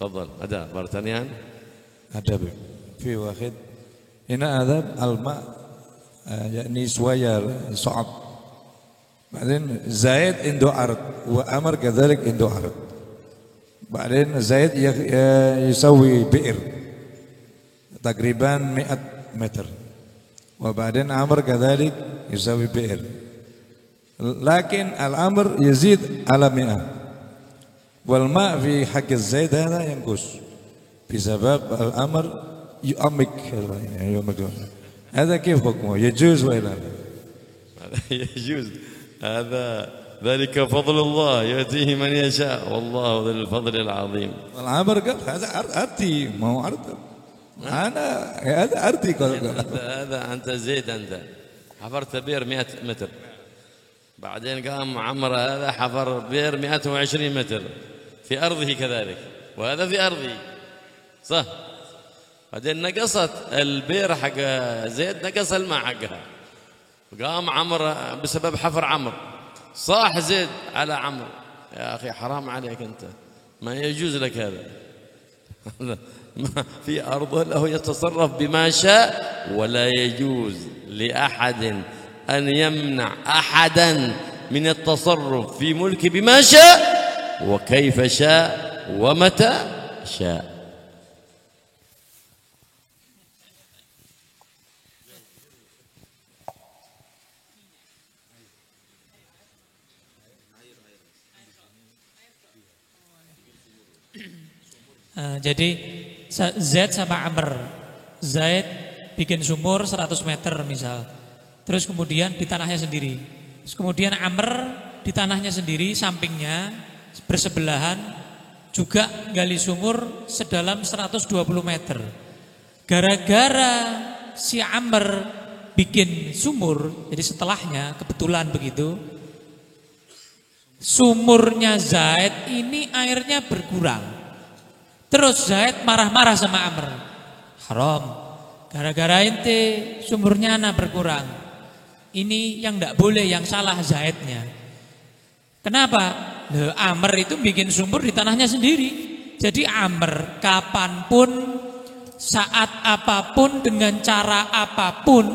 تفضل. Ada pertanyaan? Ada في واحد هنا عذاب الماء يعني شوية صعب بعدين زايد عنده عرض وأمر كذلك عنده عرض بعدين زايد يسوي بئر تقريبا 100 متر وبعدين أمر كذلك يسوي بئر لكن الأمر يزيد على 100 والماء في حق الزيد هذا ينقص بسبب الأمر يؤمك هذا كيف حكمه يجوز ولا لا؟ يجوز. هذا ذلك فضل الله يأتيه من يشاء والله ذو الفضل العظيم. الأمر قال هذا أرتي ما هو أرض أنا هذا أرتي هذا أنت زيد أنت حفرت بئر 100 متر بعدين قام عمر هذا حفر بئر 120 متر في أرضه كذلك وهذا في أرضه صح. بعدين نقصت البئر حق زيد نقص الماء حقها قام عمر بسبب حفر عمر صاح زيد على عمر. يا أخي حرام عليك أنت ما يجوز لك هذا. في أرضه له يتصرف بما شاء ولا يجوز لأحد أن يمنع أحدا من التصرف في ملك بما شاء وكيف شاء ومتى شاء. Jadi Zaid sama Amr, Zaid bikin sumur 100 meter misal, terus kemudian di tanahnya sendiri, terus kemudian Amr di tanahnya sendiri sampingnya bersebelahan juga gali sumur sedalam 120 meter. Gara-gara si Amr bikin sumur, jadi setelahnya kebetulan begitu, sumurnya Zaid ini airnya berkurang. Terus Zaid marah-marah sama Amr. Haram, gara-gara ente sumurnya anak berkurang. Ini yang tidak boleh, yang salah Zaidnya. Kenapa? Amr itu bikin sumur di tanahnya sendiri. Jadi Amr kapanpun, saat apapun, dengan cara apapun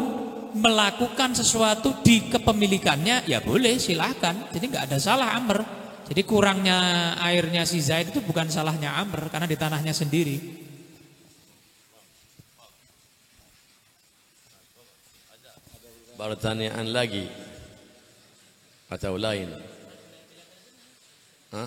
melakukan sesuatu di kepemilikannya, ya boleh, silahkan. Jadi nggak ada salah Amr. Jadi kurangnya airnya si Zaid itu bukan salahnya Amr karena di tanahnya sendiri. Pertanyaan lagi atau lain? Hah?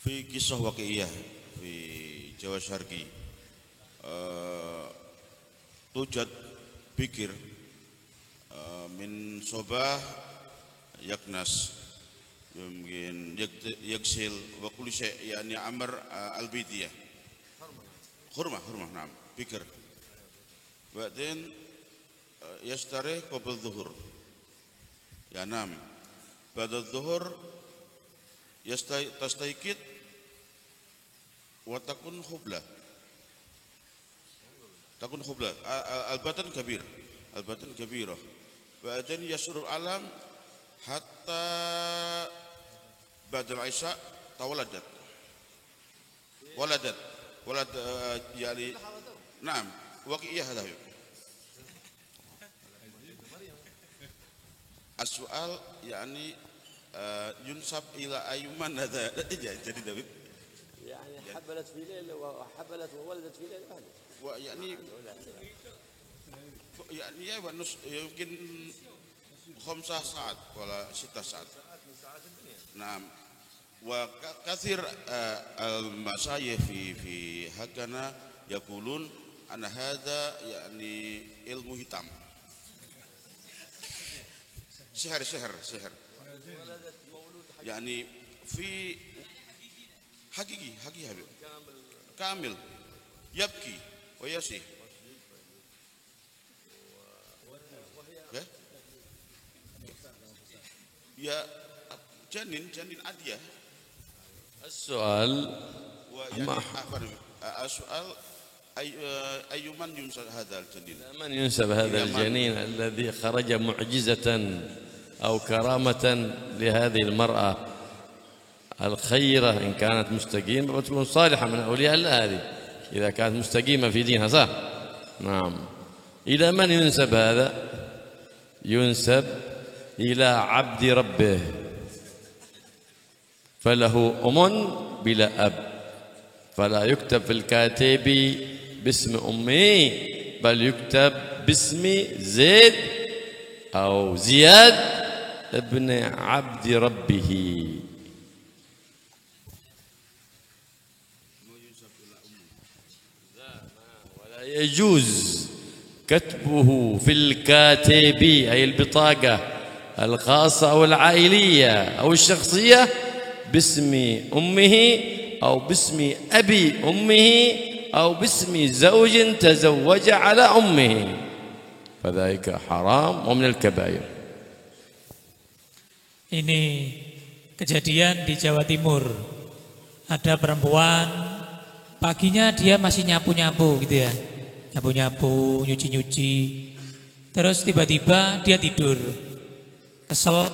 في قصة واقعية في جوا شرقي توجد بكر من صباح يكنس يمكن يغسل وكل شيء يعني عمر البيتية خرمة نعم بكر بعدين يشتري قبل الظهر ينام بعد الظهر تستيقظ وتكون خبلة البطن كبيرة بعدين يشرب العلم حتى بعد العشاء ولدت يعني نعم واقعية هذا السؤال يعني ينسب إلى أيمن هذا jadi David يعني حبلت في ليلة وحبلت وولدت في ليلة واحدة يعني يمكن 5 ساعات ولا 6 ساعات نعم وكثير المشايخ في حقنا يقولون أن هذا يعني علم hitam سحر يعني في حقيقي كامل يبكي ويصيح يا جنين أدية. السؤال السؤال أي من ينسب هذا الجنين؟ من ينسب هذا الجنين الذي خرج معجزة أو كرامة لهذه المرأة الخيرة إن كانت مستقيمة وتكون صالحة من أولياء الله هذه إذا كانت مستقيمة في دينها صح؟ نعم. إلى من ينسب هذا؟ ينسب إلى عبد ربه فله بلا أب فلا يكتب في الكاتب باسم أمه بل يكتب باسم زيد أو زياد ابن عبد ربه. ولا يجوز كتبه في الكاتب أي البطاقة الخاصة أو العائلية أو الشخصية باسم أمه أو باسم أبي أمه أو باسم زوج تزوج على أمه فذلك حرام ومن الكبائر. Ini kejadian di Jawa Timur. Ada perempuan paginya dia masih nyapu-nyapu gitu ya. Nyapu-nyapu, nyuci-nyuci. Terus tiba-tiba dia tidur. Kesel.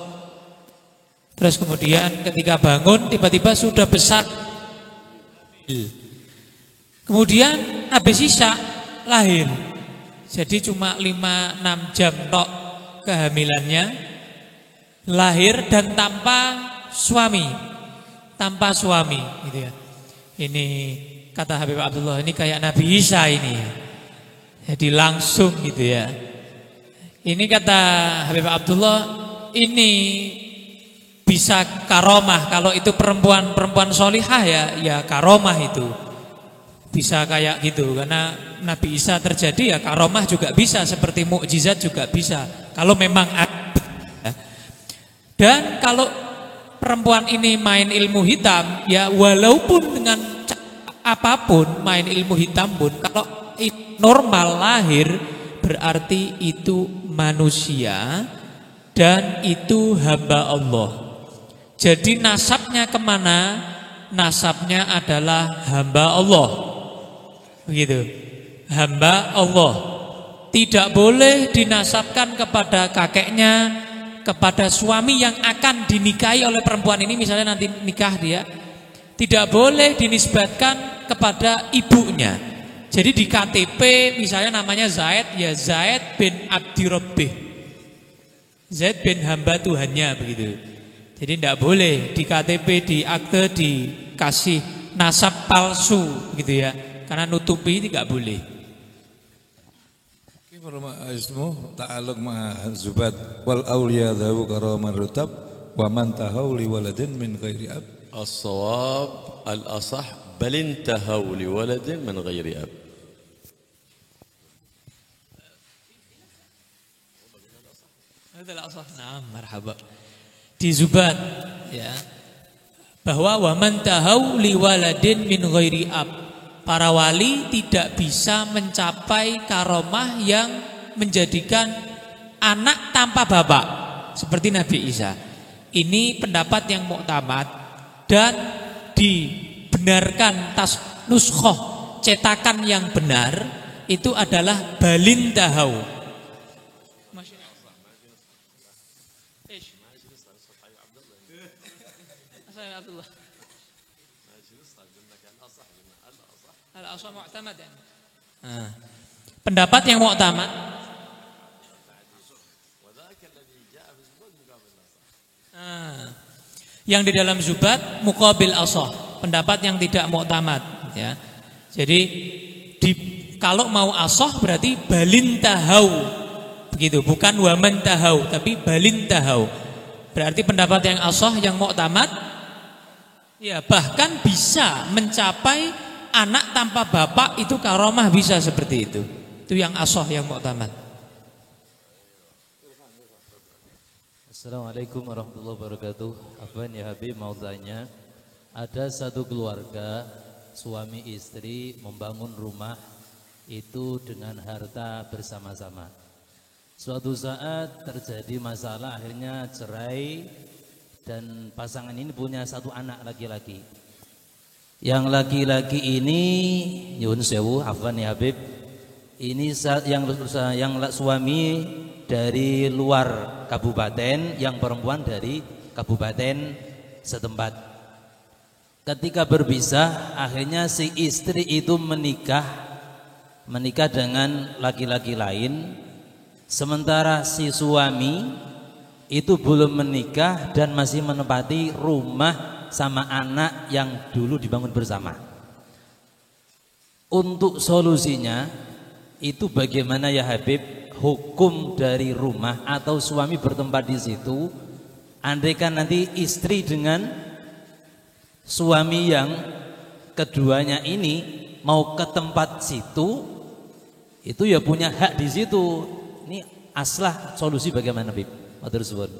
Terus kemudian ketika bangun tiba-tiba sudah besar. Kemudian habis isya lahir. Jadi cuma 5-6 jam tok kehamilannya. Lahir dan tanpa suami. Tanpa suami gitu ya. Ini kata Habib Abdullah ini kayak Nabi Isa ini. Jadi langsung gitu ya. Ini kata Habib Abdullah ini bisa karomah. Kalau itu perempuan solihah ya karomah itu bisa kayak gitu. Karena Nabi Isa terjadi ya karomah juga bisa, seperti mukjizat juga bisa kalau memang ada. Dan kalau perempuan ini main ilmu hitam ya walaupun dengan apapun main ilmu hitam pun kalau normal lahir berarti itu manusia dan itu hamba Allah. Jadi nasabnya kemana? Nasabnya adalah hamba Allah. Begitu. Hamba Allah. Tidak boleh dinasabkan kepada kakeknya, kepada suami yang akan dinikahi oleh perempuan ini. Misalnya nanti nikah dia, tidak boleh dinisbatkan kepada ibunya. Jadi di KTP misalnya namanya Zaid, ya Zaid bin Abdi Rabbih, Zaid bin hamba Tuhannya begitu. Jadi tidak boleh di KTP, di akte dikasih nasab palsu gitu ya. Karena nutupi tidak boleh. Ismu ta'alluq ma zubat wal awliya dhawu karaman rutab wa man tahaw li waladin min ghairi ab. As-shawab al-asah bal intahaw li waladin min ghairi ab. Adalah asah. Nah, marhaba. Di Zubat ya. Bahwa wa man tahaw li waladin min ghairi ab. Para wali tidak bisa mencapai karomah yang menjadikan anak tanpa bapak seperti Nabi Isa. Ini pendapat yang muktamad dan dibenarkan nuskhoh cetakan yang benar itu adalah balin tahau. Pendapat yang muktamad yang di dalam Zubat muqabil asah, pendapat yang tidak muktamad ya. Jadi kalau mau asah berarti balin tahau begitu, bukan waman tahau tapi balin tahau. Berarti pendapat yang asah yang muktamad ya, bahkan bisa mencapai anak tanpa bapak itu karomah, bisa seperti itu. Itu yang asah yang muktamad. Assalamualaikum warahmatullahi wabarakatuh. Afwan ya Habib, mau tanya, ada satu keluarga suami istri membangun rumah itu dengan harta bersama-sama. Suatu saat terjadi masalah, akhirnya cerai dan pasangan ini punya satu anak laki-laki. Yang laki-laki ini Yun Sewu, afwan ya Habib, ini yang suami dari luar kabupaten, yang perempuan dari kabupaten setempat. Ketika berpisah, akhirnya si istri itu menikah dengan laki-laki lain, sementara si suami itu belum menikah dan masih menempati rumah sama anak yang dulu dibangun bersama. Untuk solusinya itu bagaimana ya Habib? Hukum dari rumah atau suami bertempat di situ, andaikan nanti istri dengan suami yang keduanya ini mau ke tempat situ, itu ya punya hak di situ. Ini aslah solusi bagaimana Habib? Matur suwun.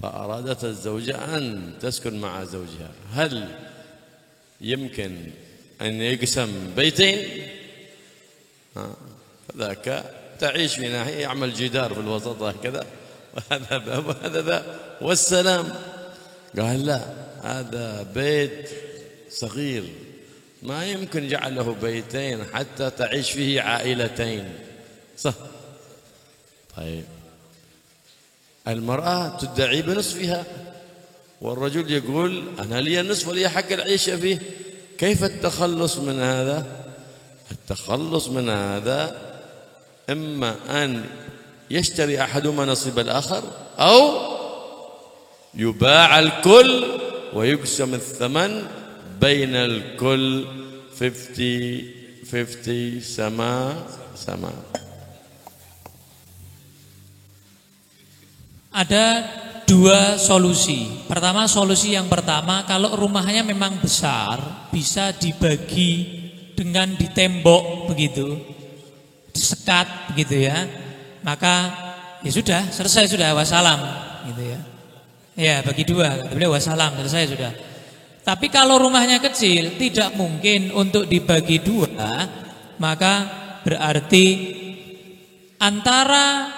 فأرادت الزوجة أن تسكن مع زوجها، هل يمكن أن يقسم بيتين؟ فذاك تعيش في ناحية، يعمل جدار في الوسط هكذا، وهذا باب وهذا باب والسلام. قال لا، هذا بيت صغير ما يمكن جعله بيتين حتى تعيش فيه عائلتين. صح. طيب، المرأة تدعي بنصفها والرجل يقول أنا لي النصف ولي حق العيشة فيه. كيف التخلص من هذا؟ التخلص من هذا إما أن يشتري أحدهما نصيب الآخر، أو يباع الكل ويقسم الثمن بين الكل 50-50 sama. Ada dua solusi. Solusi yang pertama, kalau rumahnya memang besar, bisa dibagi dengan ditembok begitu, disekat begitu ya. Maka ya sudah, selesai sudah, wassalam gitu ya. Ya, bagi dua, beliau wassalam, selesai sudah. Tapi kalau rumahnya kecil, tidak mungkin untuk dibagi dua, maka berarti antara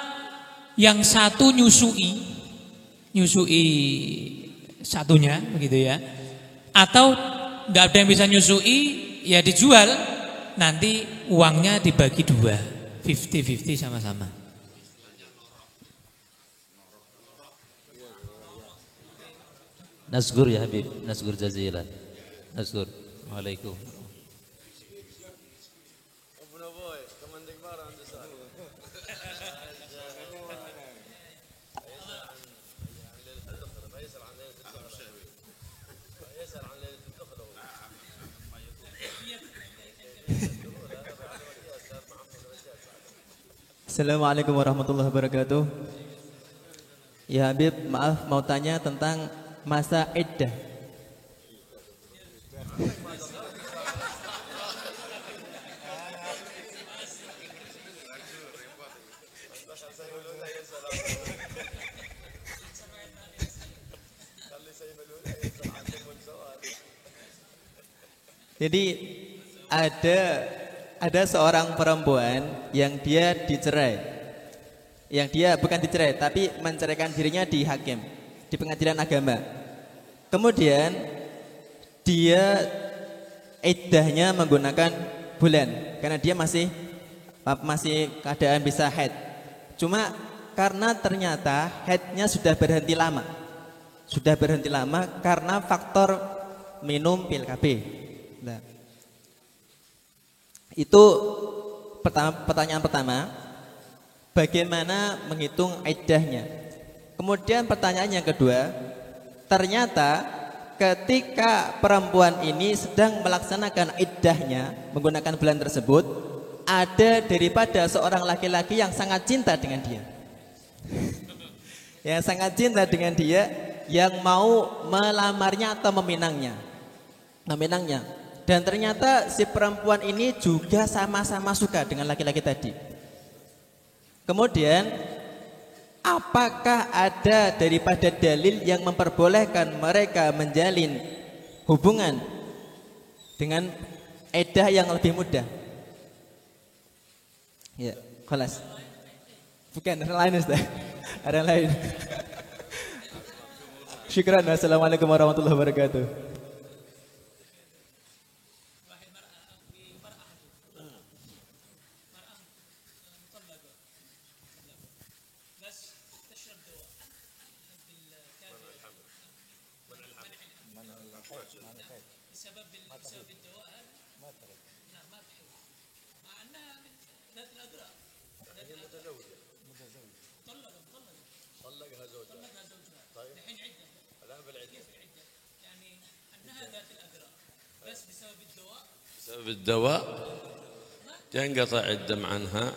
yang satu nyusui satunya begitu ya, atau nggak ada yang bisa nyusui, ya dijual, nanti uangnya dibagi dua, 50-50 sama-sama. Nasgur ya Habib, nasgur jazilan. Nasgur. Waalaikum. Assalamualaikum warahmatullahi wabarakatuh. Ya Habib, maaf mau tanya tentang masa iddah. Jadi ada seorang perempuan yang dia dicerai. Yang dia bukan dicerai tapi menceraikan dirinya di hakim, di pengadilan agama. Kemudian dia iddahnya menggunakan bulan karena dia masih keadaan bisa haid. Cuma karena ternyata haidnya sudah berhenti lama. sudah berhenti lama karena faktor minum pil KB. Nah, itu pertanyaan pertama, bagaimana menghitung iddahnya. Kemudian pertanyaan yang kedua, ternyata ketika perempuan ini sedang melaksanakan iddahnya menggunakan bulan tersebut, ada daripada seorang laki-laki yang sangat cinta dengan dia. Yang sangat cinta dengan dia, yang mau melamarnya atau meminangnya. Dan ternyata si perempuan ini juga sama-sama suka dengan laki-laki tadi. Kemudian apakah ada daripada dalil yang memperbolehkan mereka menjalin hubungan dengan iddah yang lebih mudah? Ya, kelas. Bukan, ada lain Ustaz. Ada yang lain. Syukran. Wassalamualaikum warahmatullahi wabarakatuh. بسبب الدواء ينقطع الدم عنها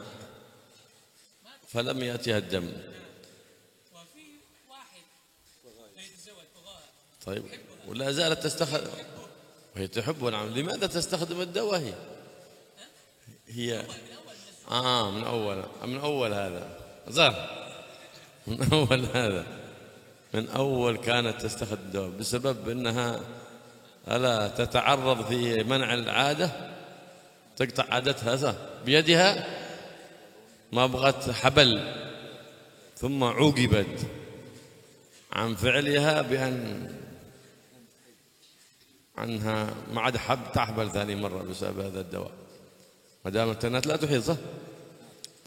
فلم يأتيها الدم. طيب ولا زالت تستخدم وهي تحب، نعم. لماذا تستخدم الدواء هي من أول هذا زار من أول كانت تستخدم الدواء بسبب أنها ألا تتعرض في منع العادة، تقطع عادتها بيدها، ما بغت حبل، ثم عوقبت عن فعلها بأن عنها ما عاد تحبل ثاني مرة بسبب هذا الدواء، ما دامت كانت لا تحيض صح؟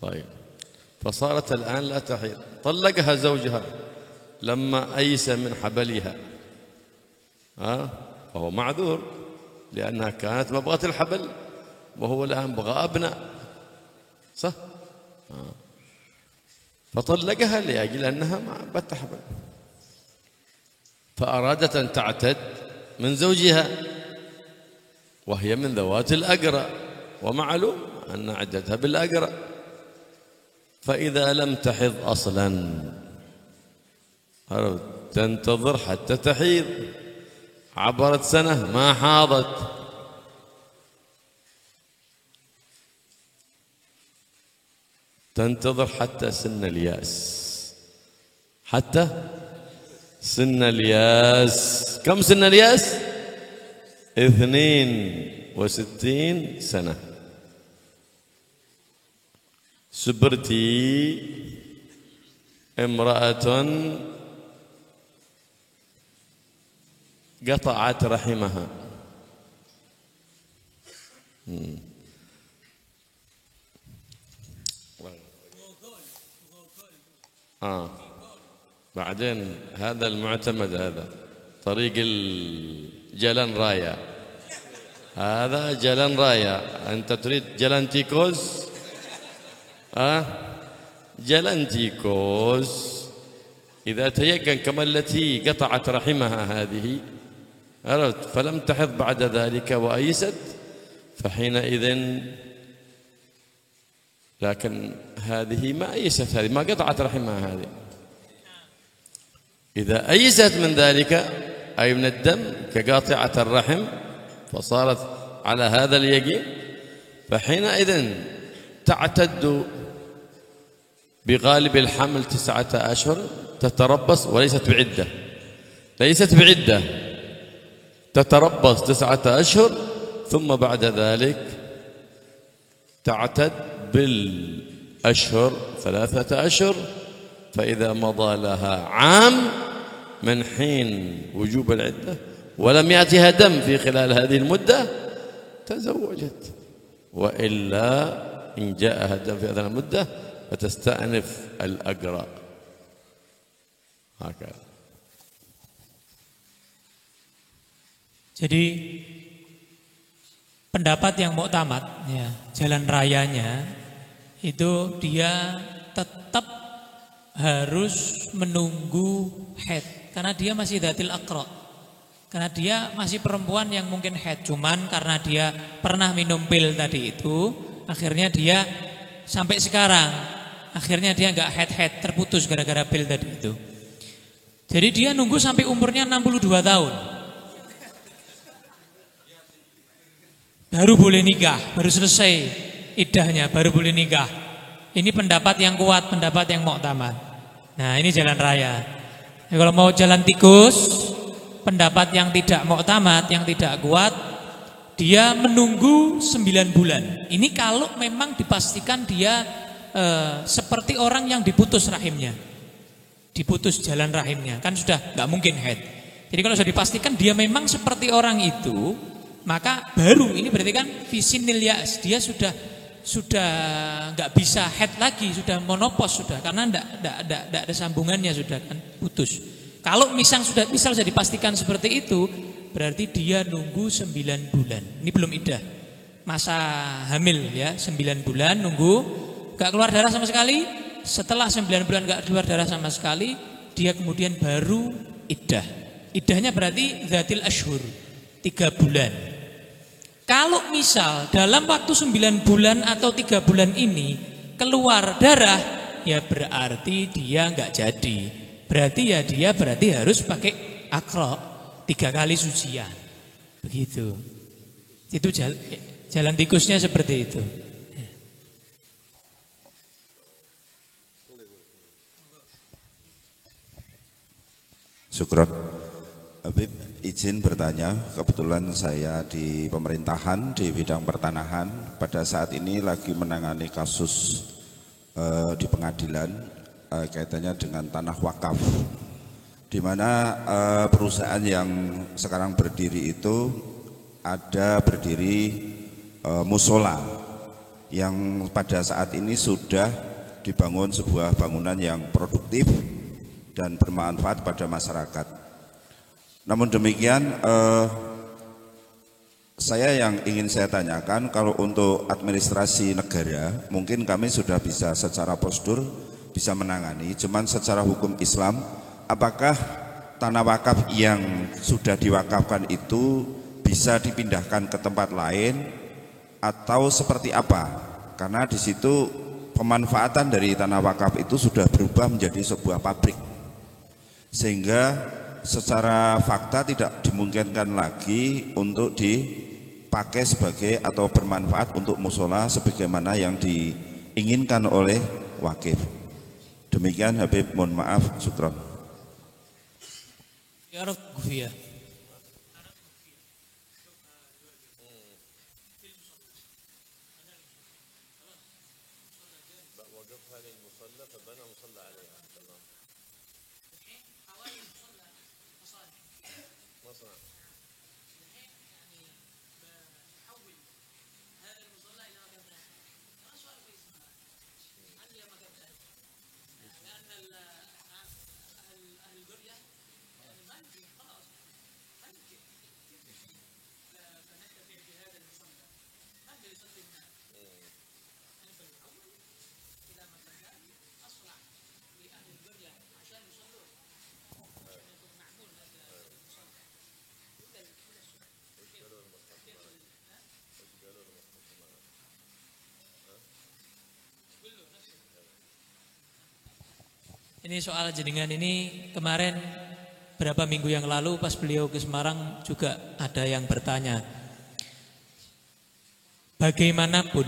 طيب، فصارت الآن لا تحيض. طلقها زوجها لما أيس من حبلها، فهو معذور لأنها كانت مبغة الحبل وهو الآن بغى أبناء صح؟ فطلقها لأجل أنها ما بت حبل، فأرادت أن تعتد من زوجها وهي من ذوات الأقرى، ومعلوم أن عدتها بالأقرى، فإذا لم تحض أصلا تنتظر حتى تحيض، عبرت سنة ما حاضت، تنتظر حتى سن الياس، حتى سن الياس. كم سن الياس؟ 62 سنة. سبرتي امرأة قطعت رحمها، بعدين هذا المعتمد، هذا طريق الجلن رايا، هذا جلن رايا. أنت تريد جلنتيكوز؟ جلنتيكوز إذا تيقن كما التي قطعت رحمها هذه فلم تحض بعد ذلك وأيست، فحينئذ، لكن هذه ما أيست، هذه ما قطعت رحمها هذه. إذا أيست من ذلك أي من الدم كقاطعة الرحم فصارت على هذا اليقين، فحينئذ تعتد بغالب الحمل 9 أشهر، تتربص وليست بعدة، ليست بعدة، تتربص 9 أشهر، ثم بعد ذلك تعتد بالأشهر 3 أشهر، فإذا مضى لها عام من حين وجوب العدة ولم يأتها دم في خلال هذه المدة تزوجت، وإلا إن جاءها الدم في هذه المدة فتستأنف الأقرأ. هكذا. Jadi pendapat yang muktamad ya, jalan rayanya itu dia tetap harus menunggu haid karena dia masih datil aqra. Karena dia masih perempuan yang mungkin haid, cuman karena dia pernah minum pil tadi itu, akhirnya dia sampai sekarang akhirnya dia enggak haid-haid, terputus gara-gara pil tadi itu. Jadi dia nunggu sampai umurnya 62 tahun. Baru boleh nikah, baru selesai iddahnya, baru boleh nikah. Ini pendapat yang kuat, pendapat yang muktamad. Nah, ini jalan raya. Ya, kalau mau jalan tikus, pendapat yang tidak muktamad, yang tidak kuat, dia menunggu 9 bulan. Ini kalau memang dipastikan dia seperti orang yang diputus rahimnya, diputus jalan rahimnya, kan sudah nggak mungkin haid. Jadi kalau sudah dipastikan dia memang seperti orang itu, maka baru ini berarti kan fisinil ya'as, dia sudah nggak bisa haid lagi, sudah monopos sudah, karena nggak ada sambungannya, sudah kan putus. Kalau misal sudah dipastikan seperti itu, berarti dia nunggu 9 bulan. Ini belum iddah, masa hamil ya, 9 bulan nunggu, gak keluar darah sama sekali. Setelah 9 bulan gak keluar darah sama sekali, dia kemudian baru iddah. Iddahnya berarti dzatil ashhur, 3 bulan. Kalau misal dalam waktu 9 bulan atau 3 bulan ini keluar darah, ya berarti dia gak jadi. Berarti ya dia harus pakai akra 3 kali sucian. Begitu. Itu jalan tikusnya seperti itu. Syukron. Habib, izin bertanya, kebetulan saya di pemerintahan di bidang pertanahan, pada saat ini lagi menangani kasus di pengadilan kaitannya dengan tanah wakaf, di mana perusahaan yang sekarang berdiri itu ada berdiri musola yang pada saat ini sudah dibangun sebuah bangunan yang produktif dan bermanfaat pada masyarakat. Namun demikian, yang ingin saya tanyakan, kalau untuk administrasi negara, mungkin kami sudah bisa secara prosedur bisa menangani. Cuman secara hukum Islam, apakah tanah wakaf yang sudah diwakafkan itu bisa dipindahkan ke tempat lain atau seperti apa? Karena di situ pemanfaatan dari tanah wakaf itu sudah berubah menjadi sebuah pabrik, sehingga secara fakta tidak dimungkinkan lagi untuk dipakai sebagai atau bermanfaat untuk musola sebagaimana yang diinginkan oleh wakif. Demikian Habib, mohon maaf, syukran. Ya Rabbi. Ini soal jenengan ini kemarin berapa minggu yang lalu pas beliau ke Semarang juga ada yang bertanya. Bagaimanapun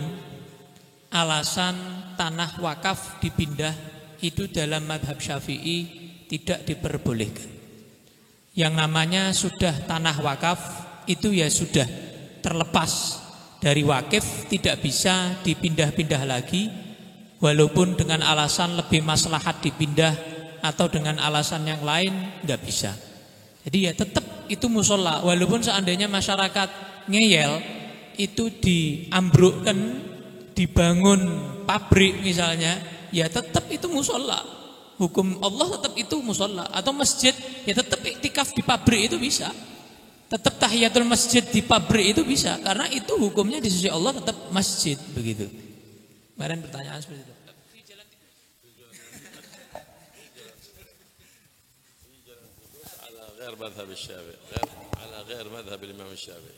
alasan tanah wakaf dipindah itu dalam madhab Syafi'i tidak diperbolehkan. Yang namanya sudah tanah wakaf itu ya sudah terlepas dari wakif, tidak bisa dipindah-pindah lagi. Walaupun dengan alasan lebih maslahat dipindah atau dengan alasan yang lain nggak bisa. Jadi ya tetap itu musola. Walaupun seandainya masyarakat ngeyel itu diambrukkan, dibangun pabrik misalnya, ya tetap itu musola. Hukum Allah tetap itu musola. Atau masjid ya tetap iktikaf di pabrik itu bisa. Tetap tahiyatul masjid di pabrik itu bisa, karena itu hukumnya di sisi Allah tetap masjid begitu. Kemarin pertanyaan seperti itu. غير مذهب الشافعي على غير مذهب الإمام الشافعي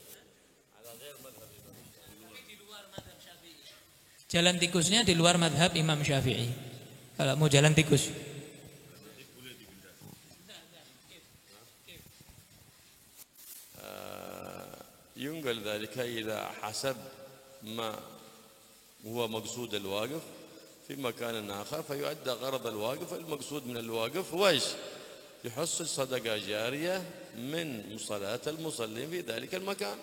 على غير مذهب الإمام الشافعي. Jalan tikusnya di luar madhab Imam Syafi'i. Kalau mau jalan tikus, ينقل ذلك إذا حسب ما هو مقصود الواقف في مكان آخر فيؤدى غرض الواقف. المقصود من الواقف هو إيش؟ يحصل صدقة جارية من صلاة المصلين في ذلك المكان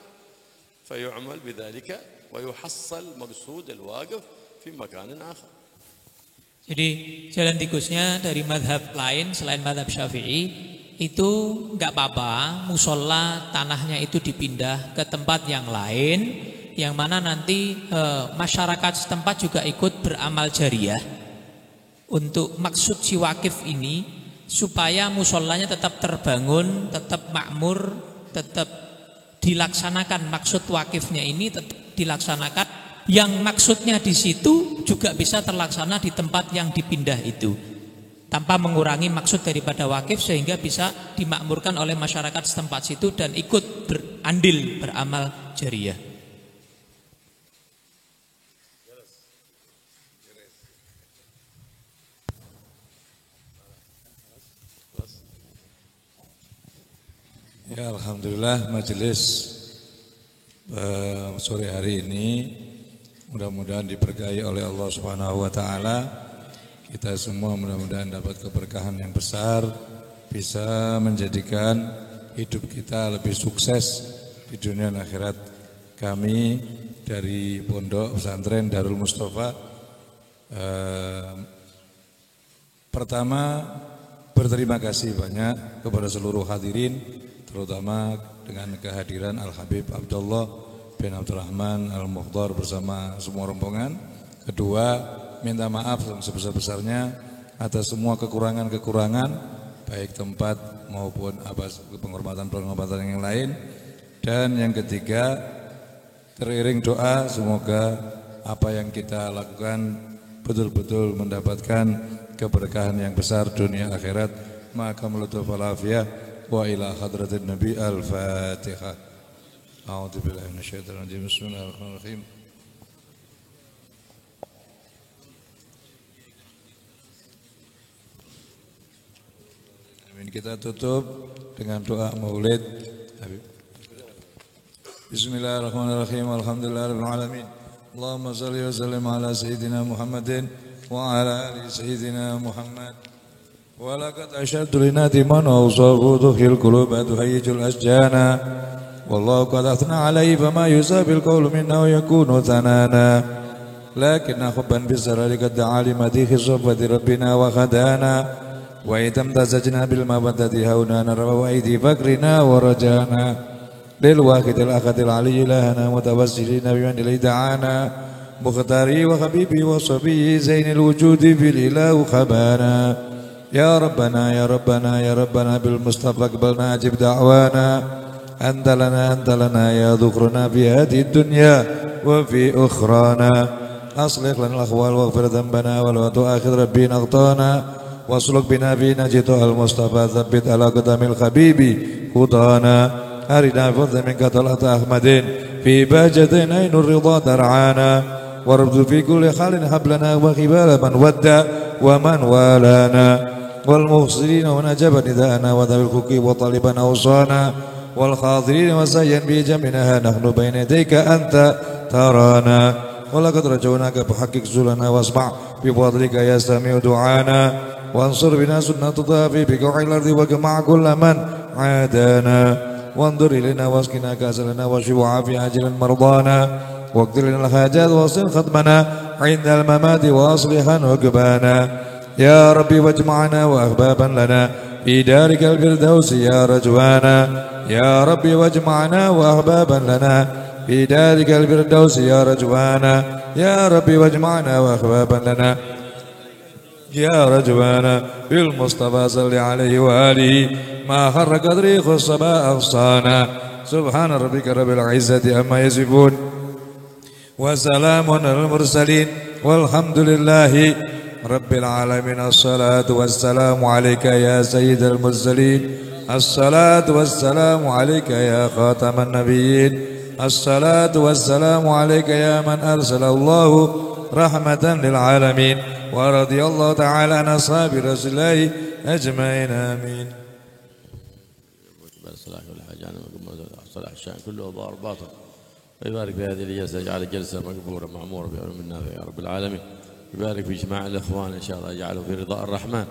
فيعمل بذلك ويحصل مقصود الواقف في مكان آخر. jadi jalan tikusnya dari madhab lain selain madhab Syafi'i itu nggak apa-apa, musola tanahnya itu dipindah ke tempat yang lain, yang mana nanti masyarakat setempat juga ikut beramal jariah untuk maksud si wakif ini, supaya musolanya tetap terbangun, tetap makmur, tetap dilaksanakan maksud wakifnya ini tetap dilaksanakan, yang maksudnya di situ juga bisa terlaksana di tempat yang dipindah itu, tanpa mengurangi maksud daripada wakif, sehingga bisa dimakmurkan oleh masyarakat setempat situ dan ikut berandil beramal jariah. Ya, alhamdulillah majelis sore hari ini mudah-mudahan diberkahi oleh Allah Subhanahu wa taala. Kita semua mudah-mudahan dapat keberkahan yang besar, bisa menjadikan hidup kita lebih sukses di dunia dan akhirat. Kami dari Pondok Pesantren Darul Mustafa pertama berterima kasih banyak kepada seluruh hadirin, terutama dengan kehadiran Al-Habib Abdullah bin Abdurrahman Al-Mukhtar bersama semua rombongan. Kedua, minta maaf yang sebesar-besarnya atas semua kekurangan-kekurangan, baik tempat maupun penghormatan-penghormatan yang lain. Dan yang ketiga, teriring doa semoga apa yang kita lakukan betul-betul mendapatkan keberkahan yang besar dunia akhirat. Maka melutuf al-afiyah wa ila hadratin Nabi al-Fatihah. A'udzu billahi minasyaitonir rajim. Bismillahirrahmanirrahim. Amin. Kita tutup dengan doa Maulid. Bismillahirrahmanirrahim. Alhamdulillahirabbil alamin. Allahumma shalli wa sallim ala sayyidina Muhammadin wa ala ali sayyidina Muhammad. ولقد أشهدت لنادي من أوصافه تخي القلوب تهيج الأشجانا والله قد أثنى عليه فما يسابي القول منه يكون ثنانا لكن حبا بالسرر قد دعا لمديح صفة ربنا وخدانا وإذا امتزجنا بالمودة هونا نرى وأيدي فكرنا ورجانا للواحد الأحد العلي إلهنا متوسلين بمن إليه دعانا مختاري وحبيبي وصبي زين الوجود في الإله خبانا يا ربنا يا ربنا يا ربنا بالمصطفى اقبلنا اجب دعوانا أنت لنا يا ذكرنا في هذه الدنيا وفي أخرانا أصلح لنا الأخوال واغفر ذنبنا ولا تؤاخذ ربنا أخطانا واسلك بنا في نجد المصطفى ثبت على قدم الخبيب خطانا أرنا فضل منك طلعت أحمد في باجتين عين الرضا ترعانا وربط في كل حال هب لنا وخبال من ودى ومن والانا والمفصلين ونجب نداءنا وذوي الحقوق وطالبا أوصانا والخاضرين وسيا بجمعنا نحن بين يديك أنت ترانا ولقد رجوناك فحقق زلنا واسمع بفضلك يا سميع دعانا وانصر بنا سنة طافي بقوع الأرض وجمع كل من عادانا وانظر إلينا واسقنا كاسلنا واشف وعافي عاجلا مرضانا واقضي لنا الحاجات واصل ختمنا عند الممات واصلحا عقبانا يا ربي واجمعنا وأحبابا لنا في دارك الفردوس يا رجوانا يا ربي واجمعنا وأحبابا لنا في دارك الفردوس يا رجوانا يا ربي واجمعنا وأحبابا لنا يا رجوانا بالمصطفى صل عليه وآله ما خر قدري خصبا أغصانا سبحان ربك رب العزة عما يصفون وسلام على المرسلين والحمد لله رب العالمين. الصلاة والسلام عليك يا سيد المرسلين، الصلاة والسلام عليك يا خاتم النبيين، الصلاة والسلام عليك يا من أرسل الله رحمة للعالمين. ورضي الله تعالى عن أصحاب رسول الله أجمعين آمين. صلاح والحاجة صلاح الشأن كله ظاهر باطن، ويبارك في هذه الجلسة، يجعل الجلسة مقبولة معمورة بعلم النافع يا رب العالمين. يبارك في اجتماع الإخوان إن شاء الله، يجعله في رضاء الرحمن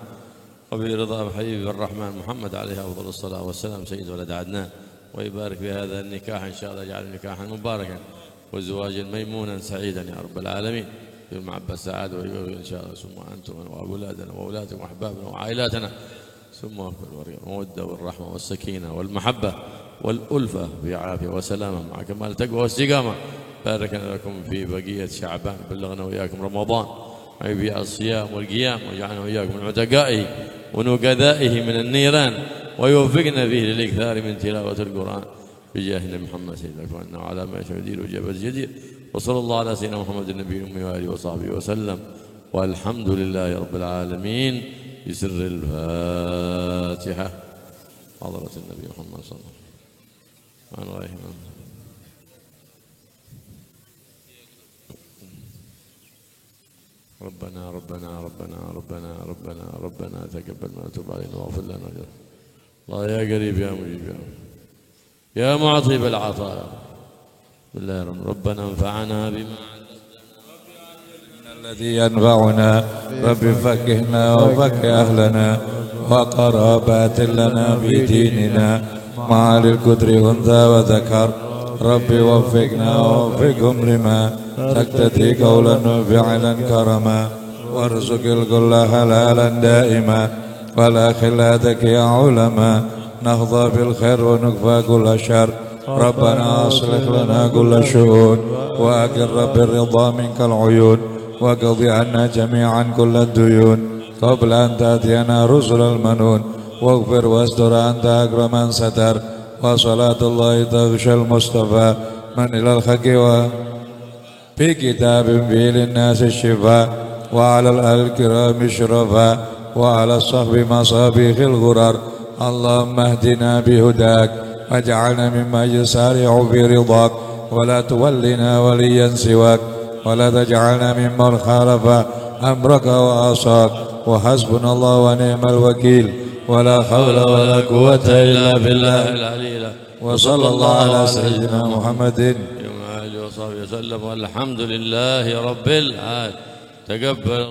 وفي رضا حبيب الرحمن محمد عليه أفضل الصلاة والسلام سيد ولد عدنان. ويبارك في هذا النكاح إن شاء الله، يجعل نكاحا مباركا وزواجا ميمونا سعيدا يا رب العالمين، في المعبى السعادة إن شاء الله. ثم أنتم وأولادنا وأولادكم وأحبابنا وعائلاتنا، ثم المودة والرحمة والسكينة والمحبة والألفة في عافية وسلامة مع كمال التقوى والاستقامة. بارك لكم في بقية شعبان، بلغنا وإياكم رمضان في الصيام والقيام، وجعلنا وإياكم من عتقائه ونقذائه من النيران، ويوفقنا فيه للإكثار من تلاوة القرآن بجاه النبي محمد سيد الأكوان وعلى ما يشاء يدير وجبت جدير. وصلى الله على سيدنا محمد النبي الأمي وآله وصحبه وسلم، والحمد لله رب العالمين. بسر الفاتحة حضرة النبي محمد صلى الله عليه وسلم. ربنا ربنا ربنا ربنا ربنا ربنا تقبل منا وتب علينا واغفر لنا. الله يا قريب يا مجيب يا معطي بالعطاء. بسم الله الرحمن الرحيم. ربنا انفعنا بما الذي ينفعنا، رب فكهنا وفكه أهلنا وقرابات لنا في ديننا مع للكدر أنثى وذكر. رب وفقنا ووفقهم لما تقتدي قولا وفعلا كرما، وارزق الكل حلالا دائما ولا خلاتك يا علما. نهضى بالخير ونكفى كل شر، ربنا أصلح لنا كل شؤون، وأقر بالرضا منك العيون، وقضي عنا جميعا كل الديون قبل أن تأتينا رسل المنون. واغفر واستر أنت أكرم من ستر، وصلاة الله تغشى المصطفى من إلى الحق في كتاب فيه للناس الشفاء، وعلى الآل الكرام الشرفاء، وعلى الصحب مصابيح الغرر. اللهم اهدنا بهداك واجعلنا ممن يسارع في رضاك، ولا تولنا وليا سواك، ولا تجعلنا ممن خالف أمرك وعصاك. وحسبنا الله ونعم الوكيل، ولا حول ولا قوة إلا بالله. وصلى الله على سيدنا محمد وصحبه وسلم، والحمد لله رب العالمين. تقبل